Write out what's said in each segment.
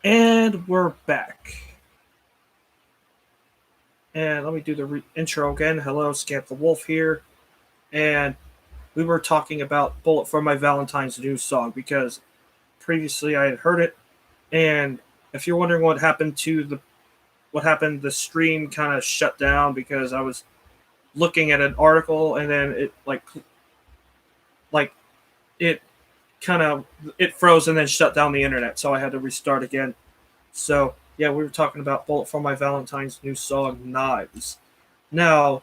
And we're back. And let me do the intro again. Hello, Scamp the Wolf here. And we were talking about Bullet for My Valentine's new song because previously I had heard it. And if you're wondering what happened, the stream kind of shut down because I was looking at an article and then like it kind of it froze and then shut down the internet. So I had to restart again. So yeah, we were talking about Bullet for My Valentine's new song, Knives. Now,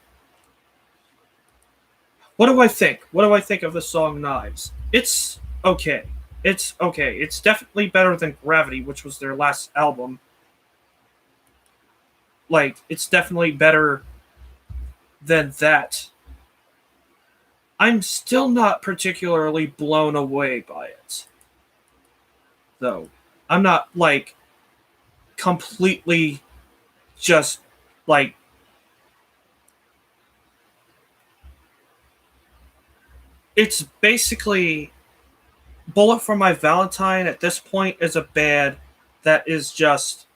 what do I think? What do I think of the song Knives? It's okay. It's okay. It's definitely better than Gravity, which was their last album. It's definitely better than that. I'm still not particularly blown away by it, though. I'm not, completely just, like, it's basically Bullet for My Valentine at this point is a band that is just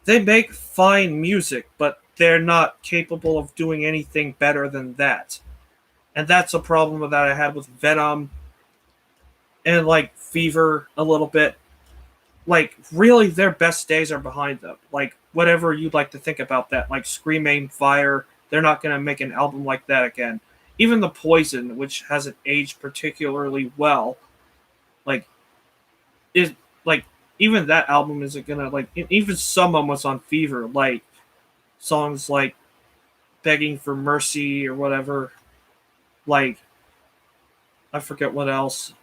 they make fine music, but they're not capable of doing anything better than that. And that's a problem that I had with Venom and Fever a little bit. Really their best days are behind them. Whatever you'd like to think about that. Scream Aim Fire, they're not gonna make an album like that again. Even the Poison, which hasn't aged particularly well, like is like even that album isn't gonna even some moments on Fever, songs like Begging for Mercy or whatever, like I forget what else.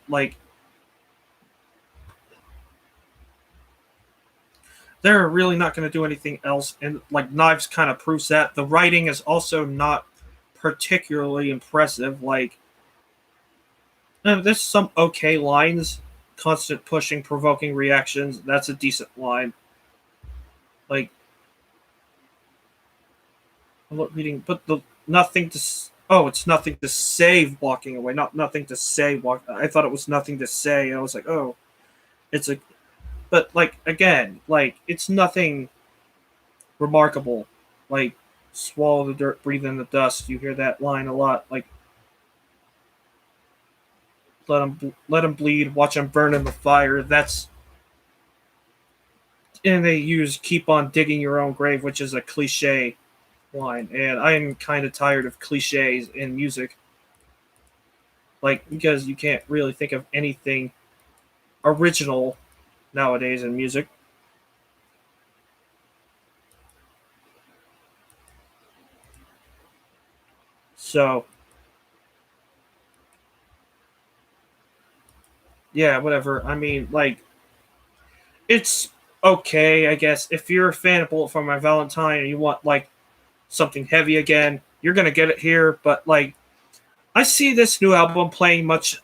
They're really not going to do anything else, and Knives kind of proves that. The writing is also not particularly impressive. There's some okay lines. Constant pushing, provoking reactions. That's a decent line. Like I'm not reading, but the nothing to. Oh, it's nothing to say walking away. Not nothing to say walk. I thought it was nothing to say. I was like, oh, it's a. But again, it's nothing remarkable. Like swallow the dirt, breathe in the dust. You hear that line a lot. Let them bleed, watch them burn in the fire. That's and they use keep on digging your own grave, which is a cliche line. And I'm kind of tired of cliches in music, because you can't really think of anything original nowadays in music. So yeah, whatever. I mean, it's okay, I guess. If you're a fan of Bullet for My Valentine and you want something heavy again, you're gonna get it here. But I see this new album playing much,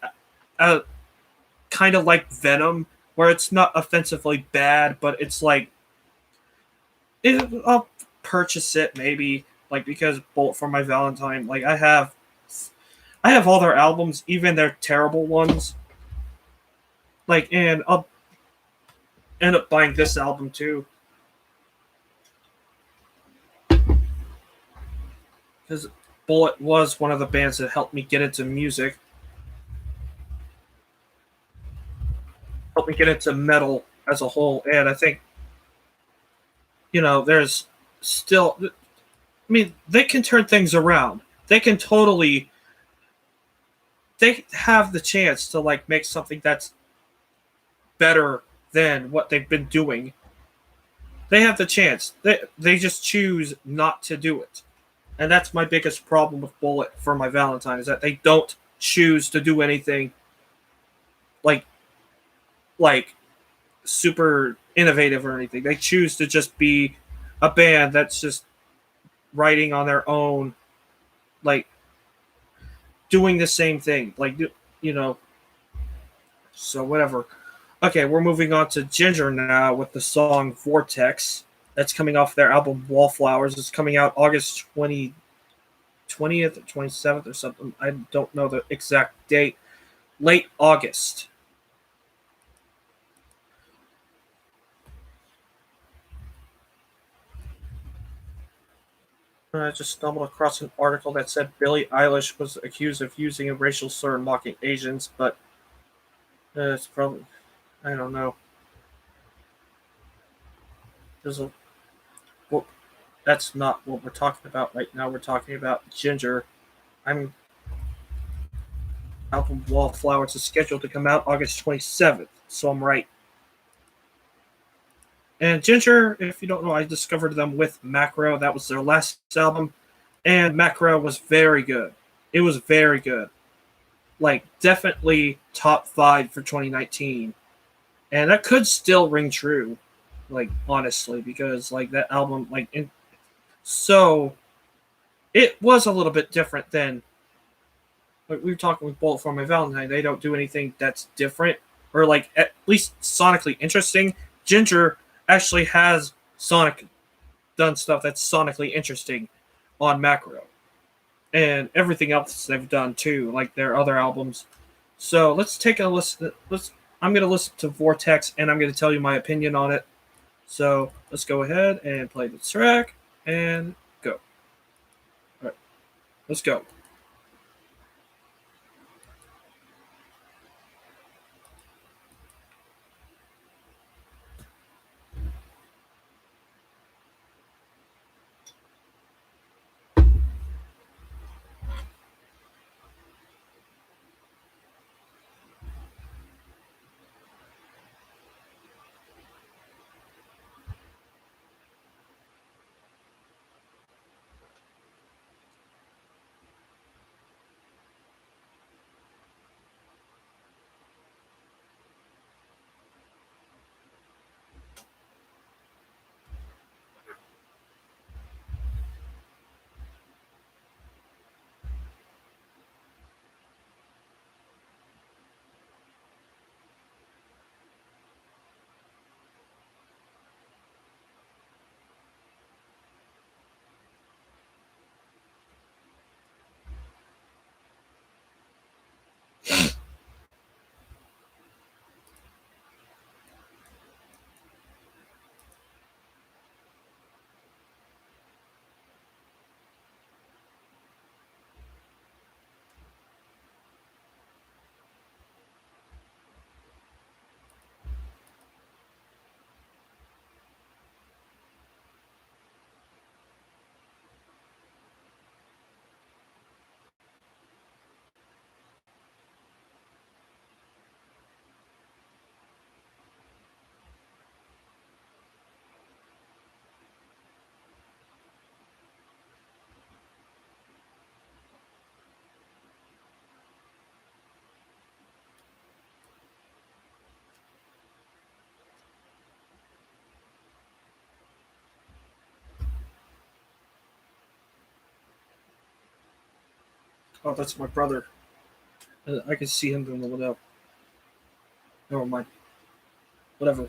uh, kind of like Venom, where it's not offensively bad, but it's I'll purchase it maybe because Bullet for My Valentine. I have all their albums, even their terrible ones. And I'll end up buying this album too because Bullet was one of the bands that helped me get into music, helped me get into metal as a whole, and I think there's still. I mean, they can turn things around. They can totally. They have the chance to make something that's better than what they've been doing. They have the chance. They just choose not to do it, and that's my biggest problem with Bullet for My Valentine is that they don't choose to do anything like like super innovative or anything. They choose to just be a band that's just writing on their own, like doing the same thing, you know. So whatever. Okay, we're moving on to Ginger now with the song Vortex. That's coming off their album Wallflowers. It's coming out August 20th or 27th or something. I don't know the exact date. Late August. I just stumbled across an article that said Billie Eilish was accused of using a racial slur mocking Asians, but it's probably, I don't know. There's a well, that's not what we're talking about right now. We're talking about Ginger. I'm album Wallflowers is scheduled to come out August 27th, so I'm right. And Ginger, if you don't know, I discovered them with Macro. That was their last album, and Macro was very good. It was very good. Like, definitely top five for 2019. And that could still ring true, like, honestly, because, like, that album, so it was a little bit different than, like, we were talking with Bullet for My Valentine. They don't do anything that's different, or, like, at least sonically interesting. Ginger actually has Sonic done stuff that's sonically interesting on Macro, and everything else they've done too, like their other albums. So let's take a listen. I'm gonna listen to Vortex, and I'm gonna tell you my opinion on it. So let's go ahead and play the track and go. All right, let's go. Oh, that's my brother. I can see him doing the window. Never mind. Whatever.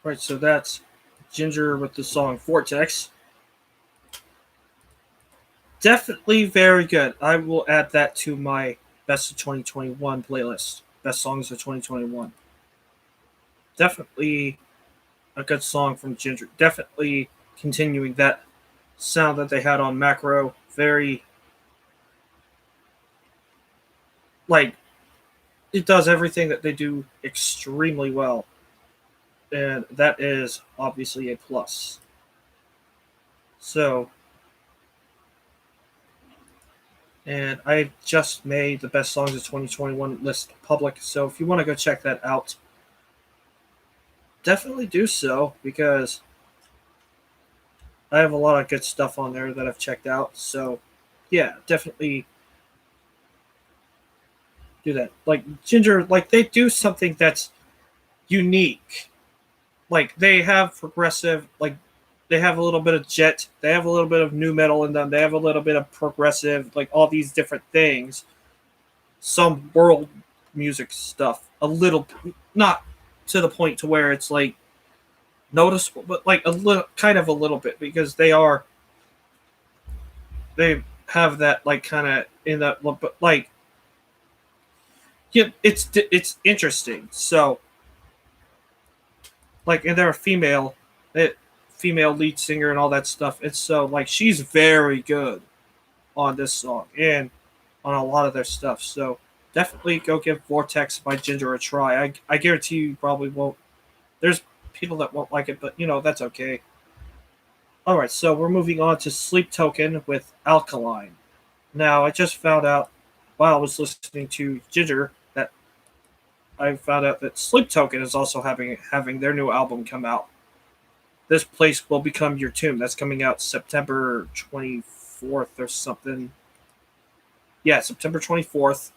Right, so that's Ginger with the song Vortex. Definitely very good. I will add that to my best of 2021 playlist. Best songs of 2021. Definitely a good song from Ginger. Definitely continuing that sound that they had on Macro. Very, like, it does everything that they do extremely well. And that is obviously a plus. So, and I just made the best songs of 2021 list public. So if you want to go check that out, definitely do so because I have a lot of good stuff on there that I've checked out. So yeah, definitely do that. Like Ginger, like they do something that's unique. Like they have progressive, like they have a little bit of jet, they have a little bit of new metal in them, they have a little bit of progressive, like all these different things. Some world music stuff, a little, not to the point to where it's like noticeable, but like a little, kind of a little bit because they have that like kind of in that, but like yeah, it's interesting. So like, and they're a female, it, female lead singer and all that stuff. It's so like she's very good on this song and on a lot of their stuff. So definitely go give Vortex by Ginger a try. I guarantee you probably won't. There's people that won't like it, but you know that's okay. All right, so we're moving on to Sleep Token with Alkaline. Now I just found out while I was listening to Ginger that I found out that Sleep Token is also having their new album come out. This place will become your tomb. That's coming out September 24th or something. Yeah, September 24th.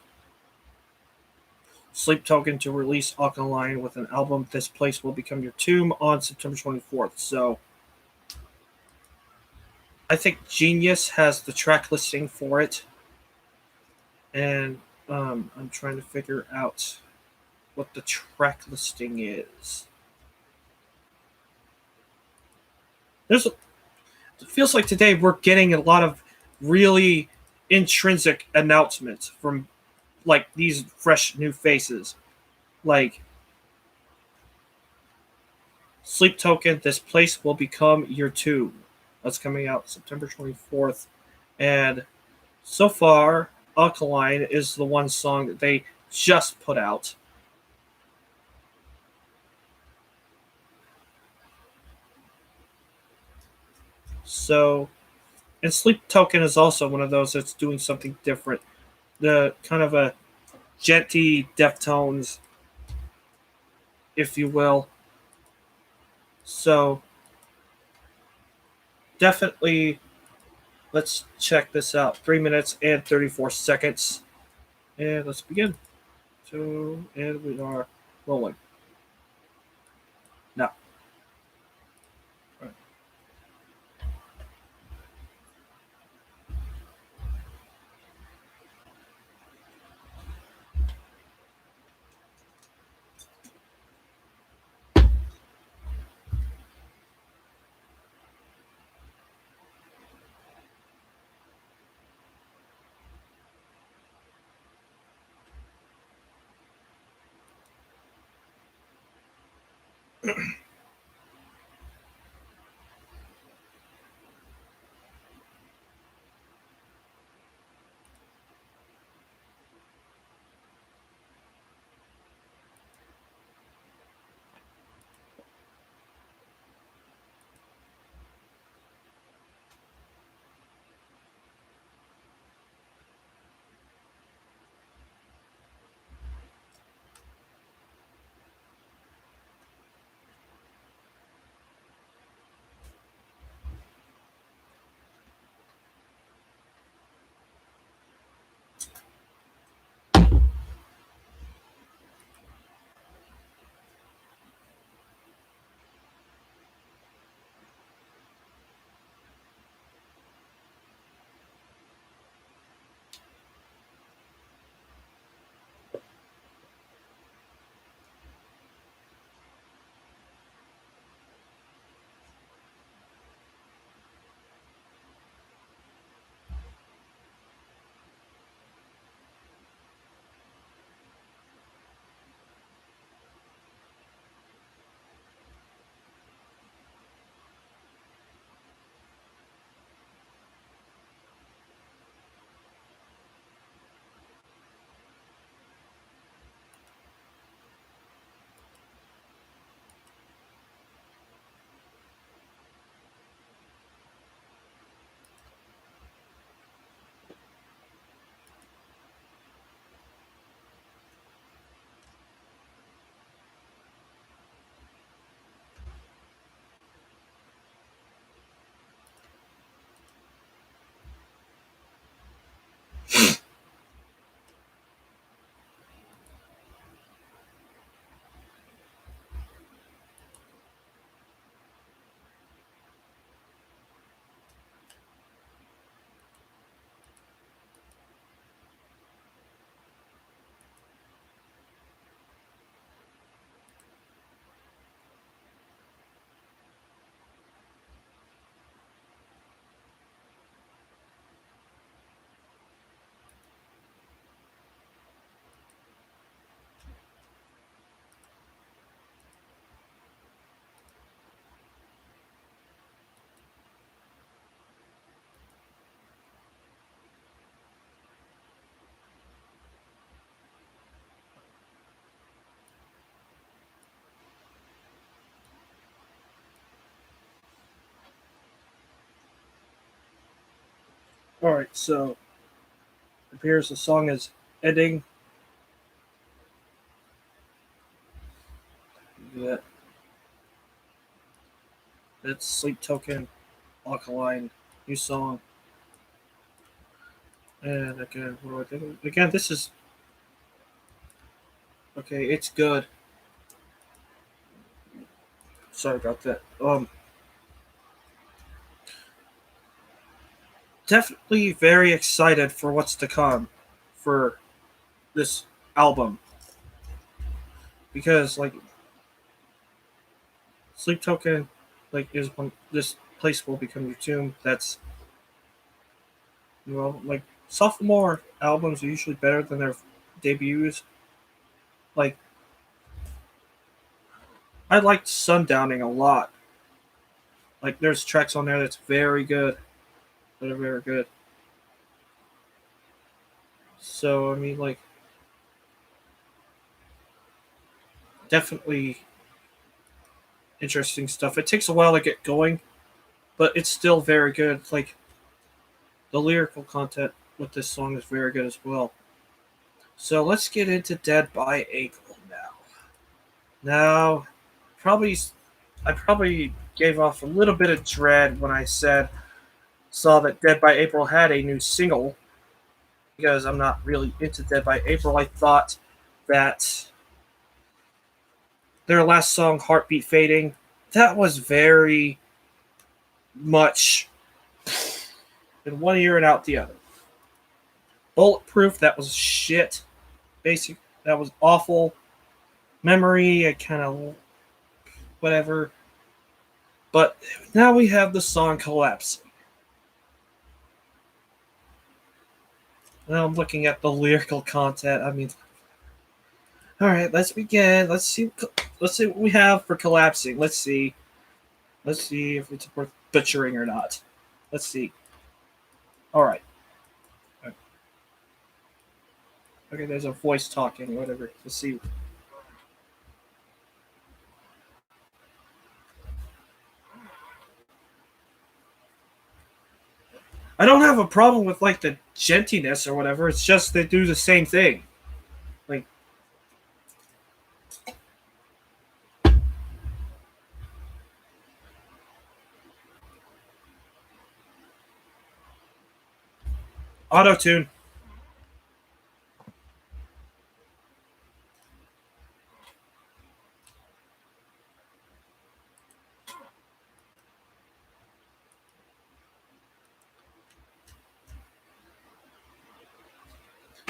Sleep Token to release Alkaline with an album. This place will become your tomb on September 24th. So I think Genius has the track listing for it, and I'm trying to figure out what the track listing is. There's a, it feels like today we're getting a lot of really intrinsic announcements from like these fresh new faces. Like Sleep Token, this place will become your tomb. That's coming out September 24th. And so far, Alkaline is the one song that they just put out. So, and Sleep Token is also one of those that's doing something different. The kind of a genty Deftones, if you will. So, definitely let's check this out. 3 minutes and 34 seconds. And let's begin. So, and we are rolling. Now, All right, so it appears the song is ending. Yeah, it's Sleep Token, Alkaline, new song. And again, what do I think? Again, this is okay. It's good. Sorry about that. Definitely very excited for what's to come for this album because like Sleep Token, like is one this place will become your tomb. That's like sophomore albums are usually better than their debuts. Like I liked Sundowning a lot. Like there's tracks on there that's very good, that are very good. So I mean, like definitely interesting stuff. It takes a while to get going, but it's still very good. Like the lyrical content with this song is very good as well. So let's get into Dead by April now. Now, probably I probably gave off a little bit of dread when I saw that Dead by April had a new single because I'm not really into Dead by April. I thought that their last song, Heartbeat Fading, that was very much in one ear and out the other. Bulletproof, that was shit. Basic, that was awful. Memory, I kind of whatever. But now we have the song Collapsing. Now I'm looking at the lyrical content. I mean, all right, let's begin. Let's see what we have for Collapsing. Let's see. Let's see if it's worth butchering or not. Let's see. All right. Okay, there's a voice talking, whatever. Let's see. I don't have a problem with like the gentiness or whatever. It's just they do the same thing. Like auto tune.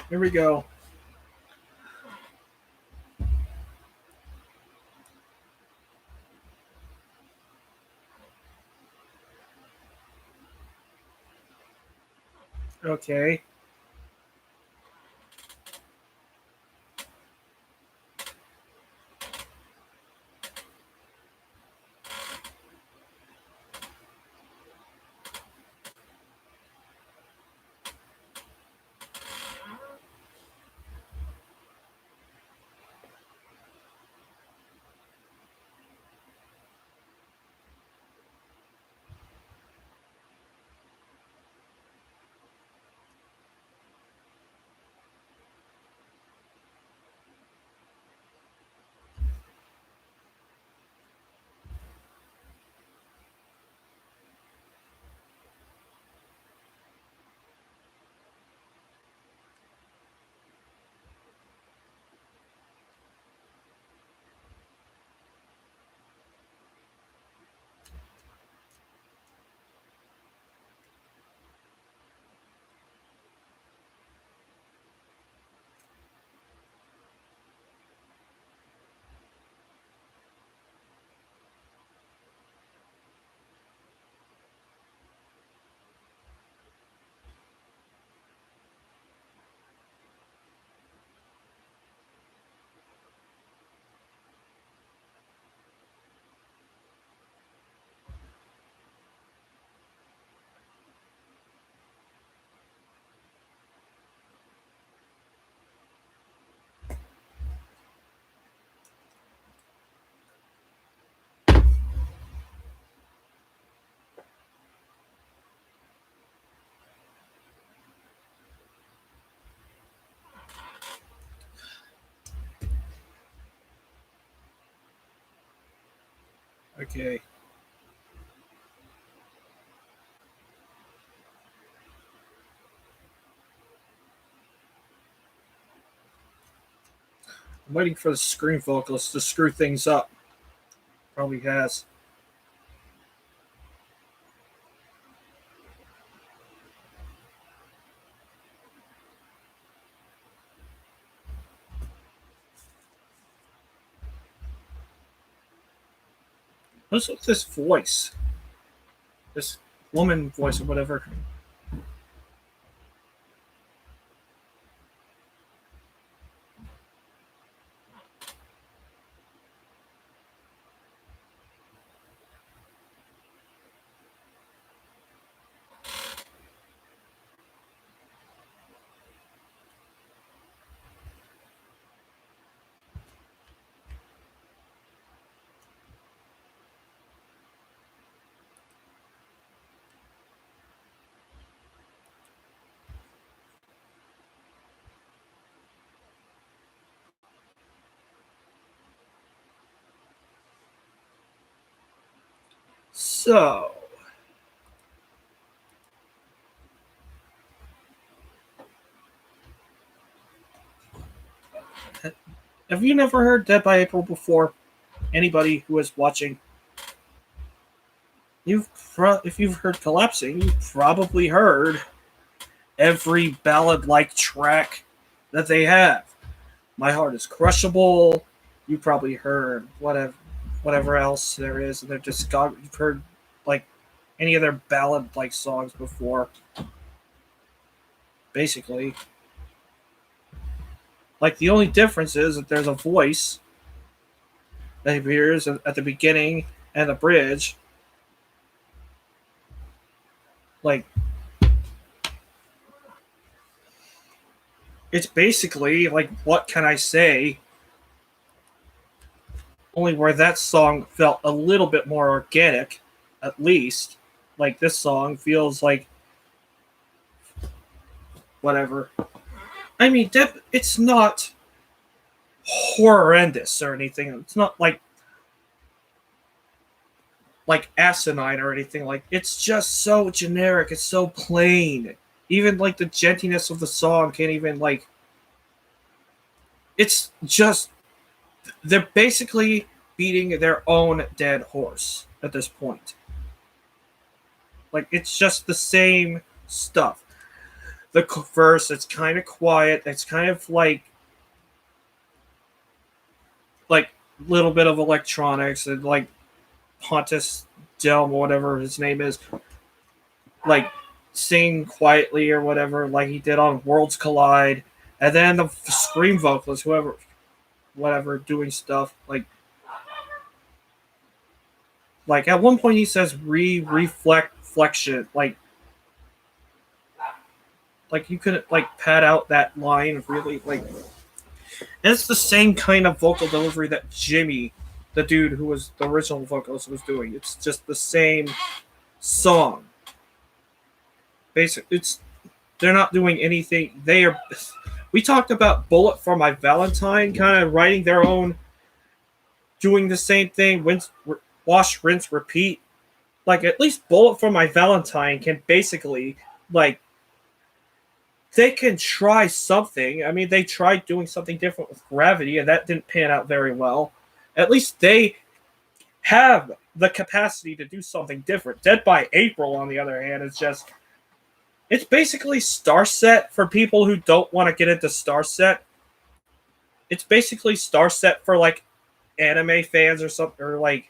Here we go. Okay. Okay. I'm waiting for the scream vocalist to screw things up. Probably has. What's with this voice? This woman voice or whatever. So, have you never heard Dead by April before? Anybody who is watching, if you've heard Collapsing, you've probably heard every ballad-like track that they have. My Heart is Crushable. You probably heard whatever else there is, and they're just you've heard like any of their ballad-like songs before. Basically, like the only difference is that there's a voice that appears at the beginning and the bridge. Like it's basically like what can I say? Only where that song felt a little bit more organic, at least. Like this song feels like whatever. I mean, it's not horrendous or anything. It's not like asinine or anything. Like it's just so generic. It's so plain. Even like the gentleness of the song can't even like. It's just they're basically beating their own dead horse at this point. Like it's just the same stuff. The verse, it's kind of quiet. It's kind of like little bit of electronics and like Pontus Delm, whatever his name is, like sing quietly or whatever, like he did on Worlds Collide, and then the scream vocalist, whoever, whatever, doing stuff like at one point he says reflection, like you couldn't like pad out that line really like. And it's the same kind of vocal delivery that Jimmy, the dude who was the original vocalist, was doing. It's just the same song. Basically, it's they're not doing anything. They are. We talked about Bullet for My Valentine, kind of writing their own, doing the same thing. Wash, rinse, repeat. Like at least Bullet for My Valentine can basically like they can try something. I mean, they tried doing something different with Gravity, and that didn't pan out very well. At least they have the capacity to do something different. Dead by April, on the other hand, is just it's basically Starset for people who don't want to get into Starset. It's basically Starset for like anime fans or something, or like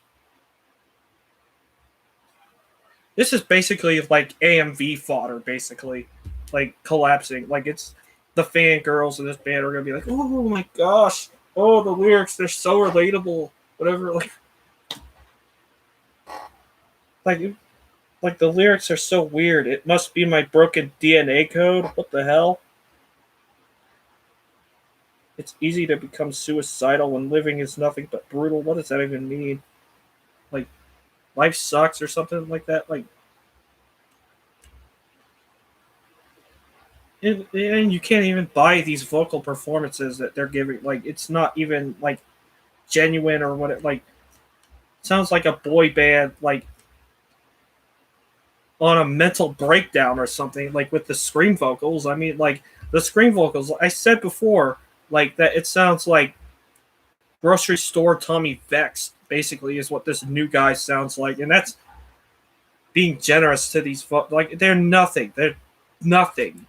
this is basically like AMV fodder, basically. Like collapsing. Like it's the fangirls in this band are gonna be like, oh my gosh, oh the lyrics, they're so relatable. Whatever, like like the lyrics are so weird. It must be my broken DNA code. What the hell? It's easy to become suicidal when living is nothing but brutal. What does that even mean? Like life sucks or something like that? Like and you can't even buy these vocal performances that they're giving. Like it's not even like genuine or what it like. sounds like a boy band, like on a mental breakdown or something, like with the scream vocals. I mean, like the scream vocals, I said before, like that it sounds like grocery store Tommy Vex, basically, is what this new guy sounds like. And that's being generous to these like they're nothing. They're nothing.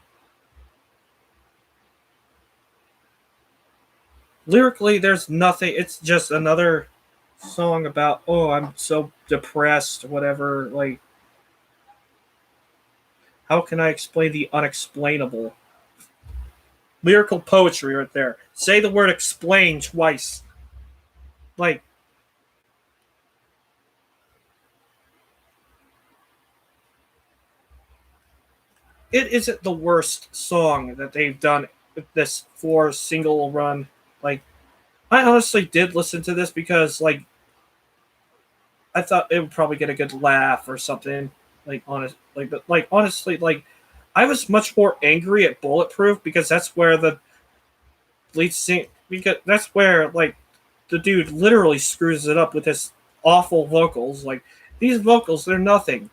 Lyrically, there's nothing. It's just another song about, oh, I'm so depressed, whatever. Like, how can I explain the unexplainable? Lyrical poetry right there. Say the word explain twice. Like, it isn't the worst song that they've done with this 4 single run. Like, I honestly did listen to this because, like, I thought it would probably get a good laugh or something. Like, honest, like, but like honestly, like, I was much more angry at Bulletproof because that's where the lead sing, because that's where, like, the dude literally screws it up with his awful vocals. Like, these vocals, they're nothing.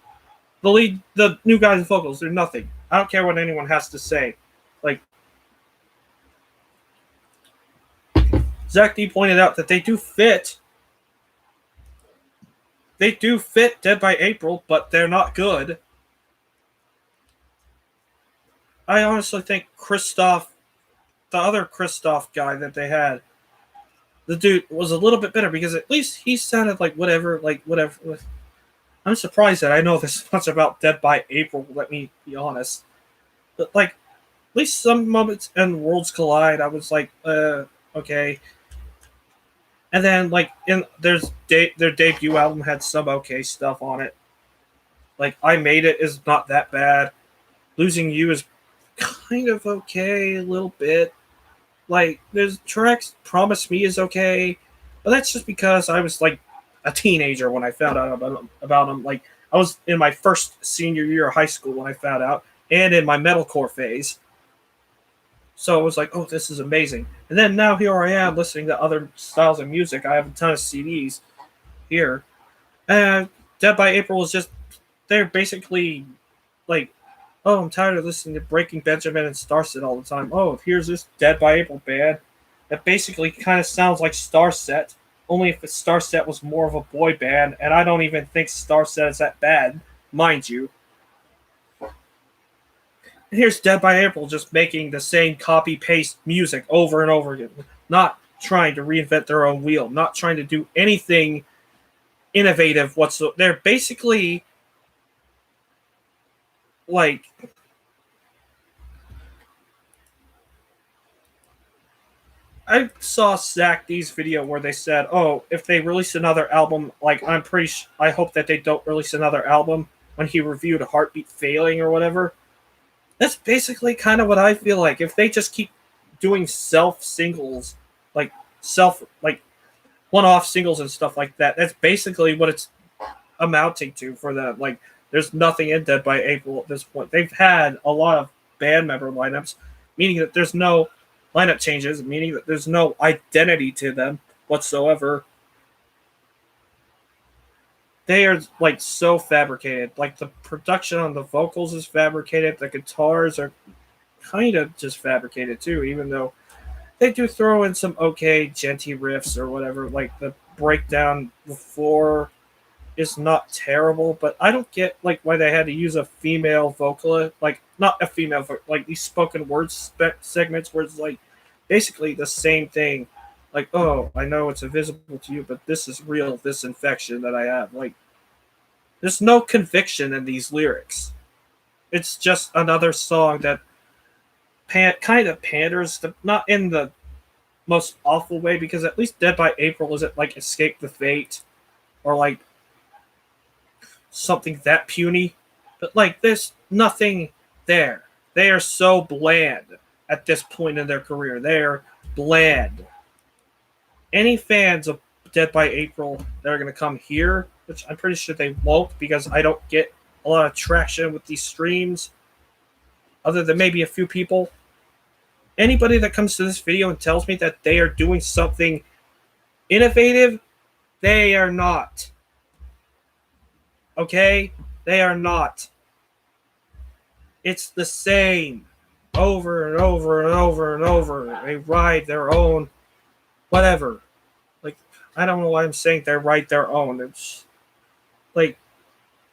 The new guy's vocals, they're nothing. I don't care what anyone has to say. Like, Zach D pointed out that they do fit. They do fit Dead by April, but they're not good. I honestly think Christoph, the other Christoph guy that they had, the dude was a little bit better because at least he sounded like whatever, like whatever. I'm surprised that I know this much about Dead by April. Let me be honest, but like at least some moments in Worlds Collide, I was like, okay. And then like in their debut album had some okay stuff on it. Like I Made It is not that bad. Losing You is kind of okay, a little bit. Like there's tracks. Promise Me is okay, but that's just because I was like a teenager when I found out about them. Like I was in my first senior year of high school when I found out, and in my metalcore phase. So I was like, oh, this is amazing. And then now here I am listening to other styles of music. I have a ton of CDs here. And Dead by April is just, they're basically like, oh, I'm tired of listening to Breaking Benjamin and Starset all the time. Oh, here's this Dead by April band that basically kind of sounds like Starset, only if Starset was more of a boy band, and I don't even think Starset is that bad, mind you. And here's Dead by April just making the same copy paste music over and over again, not trying to reinvent their own wheel, not trying to do anything innovative whatsoever. They're basically like, I saw Zach D's video where they said, "Oh, if they release another album, like I hope that they don't release another album." When he reviewed Heartbeat Failing or whatever, that's basically kind of what I feel like. If they just keep doing self singles, like self like one-off singles and stuff like that, that's basically what it's amounting to for them. Like, there's nothing in Dead by April at this point. They've had a lot of band member lineups, meaning that there's no lineup changes, meaning that there's no identity to them whatsoever. They are like so fabricated. Like the production on the vocals is fabricated. The guitars are kind of just fabricated too, even though they do throw in some okay genty riffs or whatever. Like the breakdown before is not terrible, but I don't get like why they had to use a female vocalist, like not a female, like these spoken word segments where it's like basically the same thing. Like, oh, I know it's invisible to you, but this is real. This infection that I have, like, there's no conviction in these lyrics. It's just another song that kind of panders, not in the most awful way, because at least Dead by April isn't like Escape the Fate or like something that puny, but like there's nothing there. They are so bland at this point in their career. They're bland. Any fans of Dead by April that are going to come here, which I'm pretty sure they won't because I don't get a lot of traction with these streams, other than maybe a few people. Anybody that comes to this video and tells me that they are doing something innovative, They are not. Okay? They are not. It's the same over and over and over and over. They ride their own whatever. Like, I don't know why I'm saying they write their own. It's like,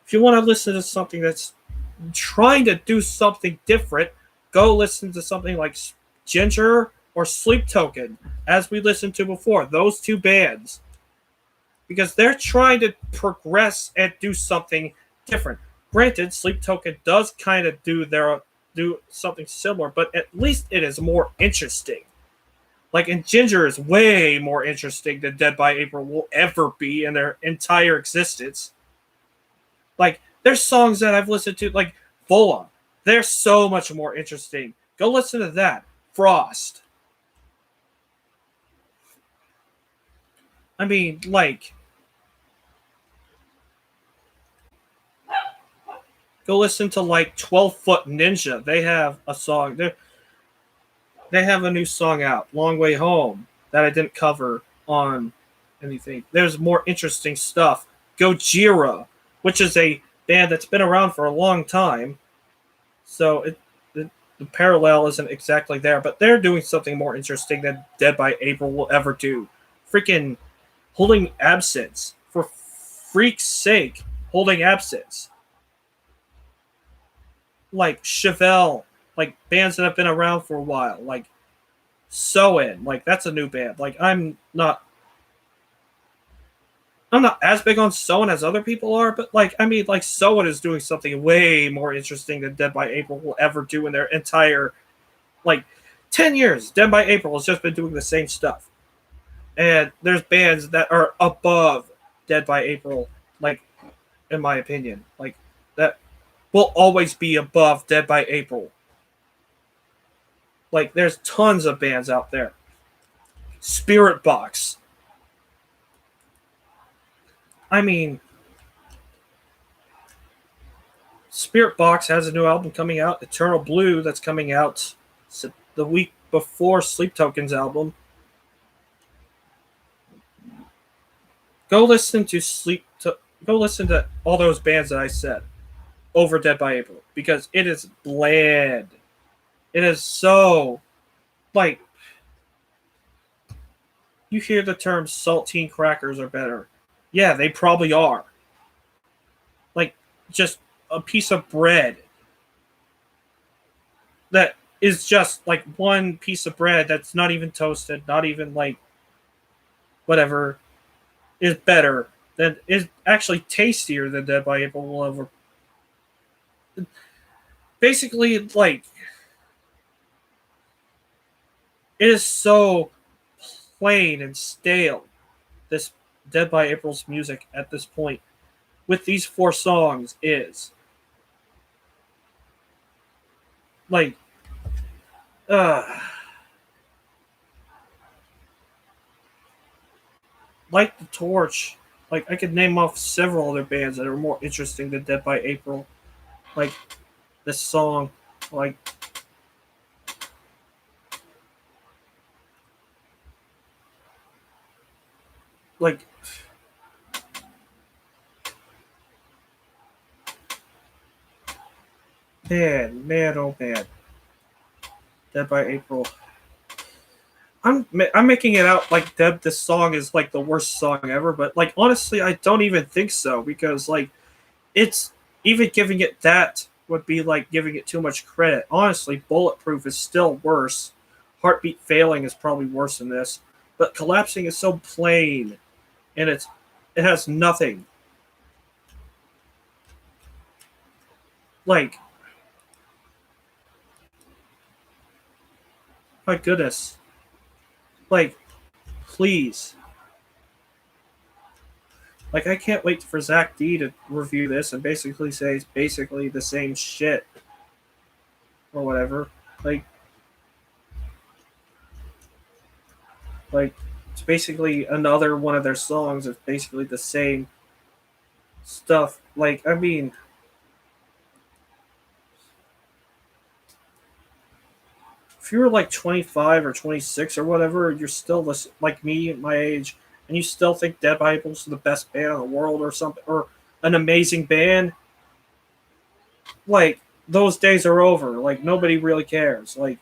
if you want to listen to something that's trying to do something different, go listen to something like Ginger or Sleep Token, as we listened to before. Those two bands, because they're trying to progress and do something different. Granted, Sleep Token does kind of do something similar, but at least it is more interesting. Like, and Ginger is way more interesting than Dead by April will ever be in their entire existence. Like, there's songs that I've listened to, like Vola. They're so much more interesting. Go listen to that. Frost. I mean, like, go listen to like 12 Foot Ninja. They have a song. They have a new song out, Long Way Home, that I didn't cover on anything. There's more interesting stuff. Gojira, which is a band that's been around for a long time. So the parallel isn't exactly there, but they're doing something more interesting than Dead by April will ever do. Freaking holding absence. For freak's sake, holding absence. Like Chevelle, like bands that have been around for a while, like Soen, like that's a new band. Like I'm not as big on Soen as other people are, but like I mean like Soen is doing something way more interesting than Dead by April will ever do in their entire like 10 years. Dead by April has just been doing the same stuff. And there's bands that are above Dead by April, like in my opinion. Like that will always be above Dead by April. Like there's tons of bands out there. Spirit Box. I mean, Spirit Box has a new album coming out, Eternal Blue, that's coming out the week before Sleep Token's album. Go listen to Go listen to all those bands that I said over Dead by April because it is bland. It is so like you hear the term saltine crackers are better. Yeah, they probably are. Like just a piece of bread that is just like one piece of bread that's not even toasted, not even like whatever, is better than is actually tastier than Dead by April will ever. Basically, like it is so plain and stale. This Dead by April's music at this point with these four songs is like, uh, Light the Torch. Like I could name off several other bands that are more interesting than Dead by April. Like this song, like like man, oh man, Dead by April. I'm making it out like Deb. This song is like the worst song ever, but like honestly, I don't even think so because like it's even giving it that would be like giving it too much credit. Honestly, Bulletproof is still worse. Heartbeat Failing is probably worse than this, but Collapsing is so plain and it has nothing. Like my goodness, like please. Like I can't wait for Zach D to review this and basically say it's basically the same shit or whatever. Like like it's basically another one of their songs. It's basically the same stuff. Like I mean, if you were like 25 or 26 or whatever, you're still like me at my age, and you still think Dead Bible's the best band in the world or something, or an amazing band, like those days are over. Like nobody really cares. Like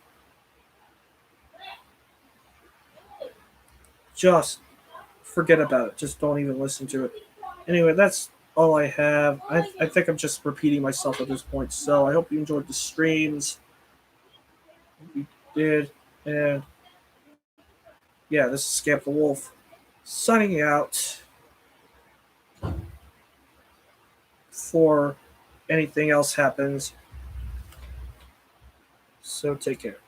just forget about it. Just don't even listen to it. Anyway, that's all I have. I think I'm just repeating myself at this point. So I hope you enjoyed the streams. You did. And yeah, this is Scamp the Wolf signing out for anything else happens. So take care.